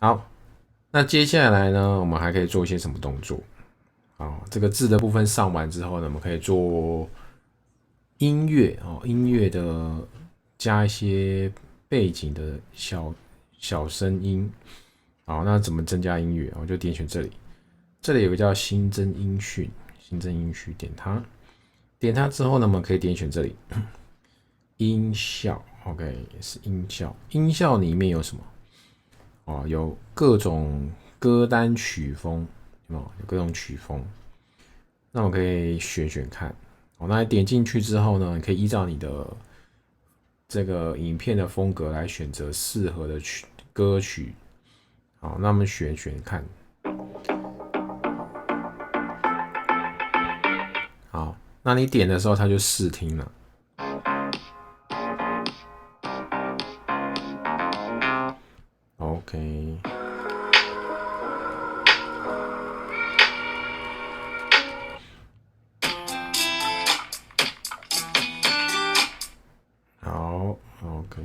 好，那接下来呢，我们还可以做一些什么动作？好，这个字的部分上完之后呢，我们可以做音乐哦，音乐的加一些背景的小声音。好，那怎么增加音乐？我就点选这里，这里有个叫新增音讯，新增音讯，点它，点它之后呢，我们可以点选这里音效，OK，是音效。音效里面有什么？哦，有各种歌单曲风，有各种曲风。那我可以选选看。哦，那点进去之后呢，你可以依照你的这个影片的风格来选择适合的歌曲。好，那我们选选看。好，那你点的时候它就试听了。OK，好，OK。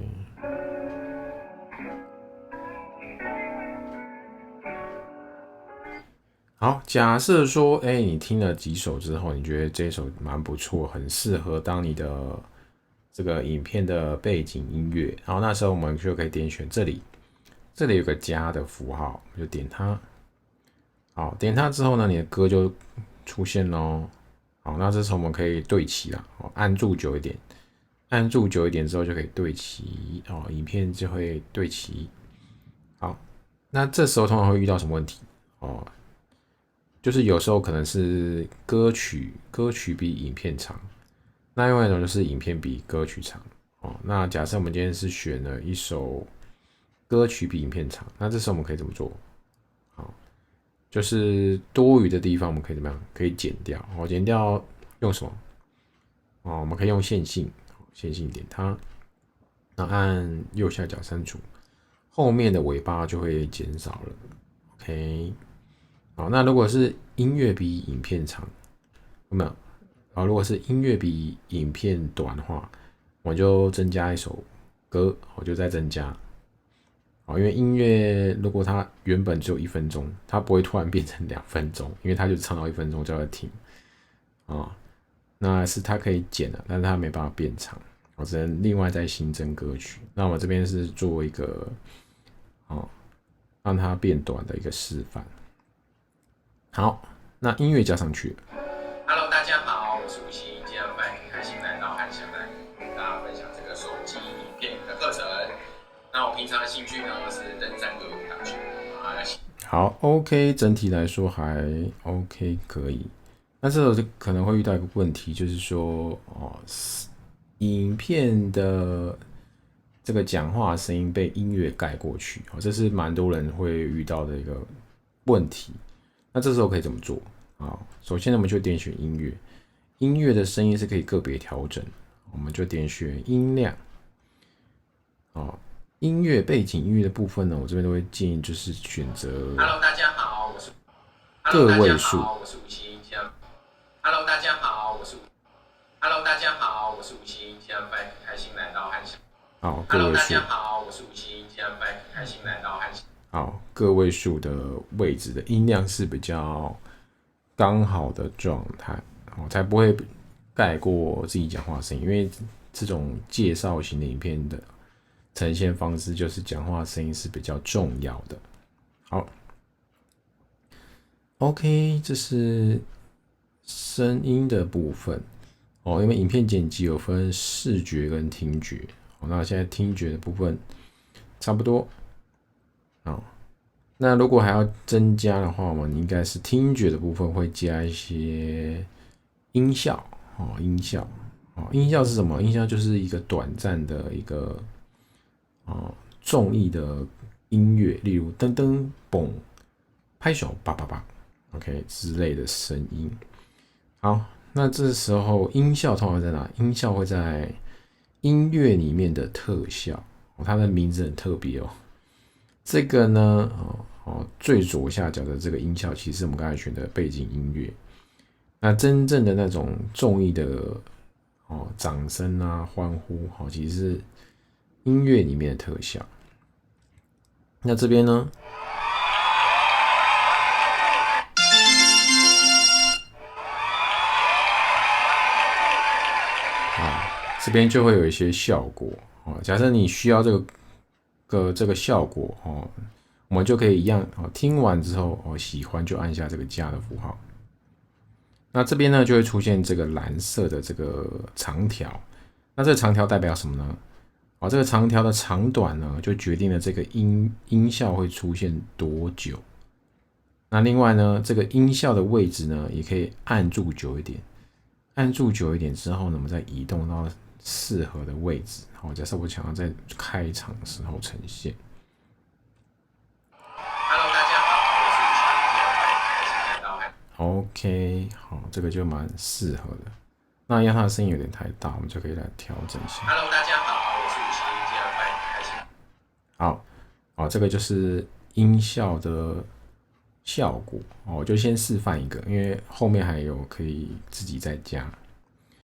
好，假设说，你听了几首之后，你觉得这首蛮不错，很适合当你的这个影片的背景音乐。然后那时候我们就可以点选这里，这里有个加的符号，就点它。好，点它之后呢，你的歌就出现咯。好，那这时候我们可以对齐啦，按住久一点，按住久一点之后就可以对齐哦，影片就会对齐。好，那这时候通常会遇到什么问题？哦，就是有时候可能是歌曲比影片长，那另外一种就是影片比歌曲长。哦，那假设我们今天是选了一首歌曲比影片长，那这时候我们可以怎么做？好，就是多余的地方我们可以怎么样？可以剪掉。哦，剪掉用什么？哦，我们可以用线性，线性点它，那按右下角删除，后面的尾巴就会减少了。OK，好，那如果是音乐比影片长，有没有？好，如果是音乐比影片短的话，我就增加一首歌，我就再增加。好，因为音乐如果它原本只有1分钟，它不会突然变成2分钟，因为它就唱到1分钟就要停啊。那是它可以剪的，但是它没办法变长，我只能另外再新增歌曲。那我这边是做一个让它变短的一个示范。好，那音乐加上去了。Hello，大家好，我是吴昕，今天很开心来到汉翔来跟大家分享这个手机影片的课程。那我平常的兴趣呢是登山游泳打球。好，OK，整体来说还 OK，可以。那这时候就可能会遇到一个问题，就是说，影片的这个讲话声音被音乐盖过去，这是蛮多人会遇到的一个问题。那这时候可以怎么做？好，首先呢，我们就点选音乐，音乐的声音是可以个别调整，我们就点选音量。好，音乐背景音乐的部分呢，我这边都会建议就是选择 Hello，大家好，我是个位数。Hello，大家好，我是 Hello，大家好，我是吴昕，今天很开心来到汉翔。好，个位数。Hello，大家好，我是吴昕，今天很开心来到汉翔。好，个位数的位置的音量是比较刚好的状态，才不会盖过自己讲话声音。因为这种介绍型的影片的呈现方式，就是讲话声音是比较重要的。好 ，OK， 这是声音的部分。因为影片剪辑有分视觉跟听觉，那现在听觉的部分差不多。好，那如果还要增加的话，我们应该是听觉的部分会加一些音效。音效是什么？音效就是一个短暂的一个综艺的音乐，例如噔噔嘣、拍手、叭叭叭，OK 之类的声音。好，那这时候音效通常在哪？音效会在音乐里面的特效，它的名字很特别哦。这个呢，最左下角的这个音效，其实是我们刚才选的背景音乐。那真正的那种综艺的掌声啊、欢呼，其实是音乐里面的特效。那这边呢，这边就会有一些效果哦。假设你需要这个效果哦，我们就可以一样哦，听完之后哦喜欢就按下这个加的符号。那这边呢就会出现这个蓝色的这个长条，那这个长条代表什么呢？这个长条的长短呢，就决定了这个音效会出现多久。那另外呢，这个音效的位置呢，也可以按住久一点，按住久一点之后呢，我们再移动到适合的位置。好，假设我想要在开场的时候呈现。Hello， 大家好，我是OK， 好，这个就蛮适合的。那让它的声音有点太大，我们就可以来调整一下。Hello， 大家好，我是51今天欢迎开心。好，好，这个就是音效的效果。我就先示范一个，因为后面还有可以自己再加。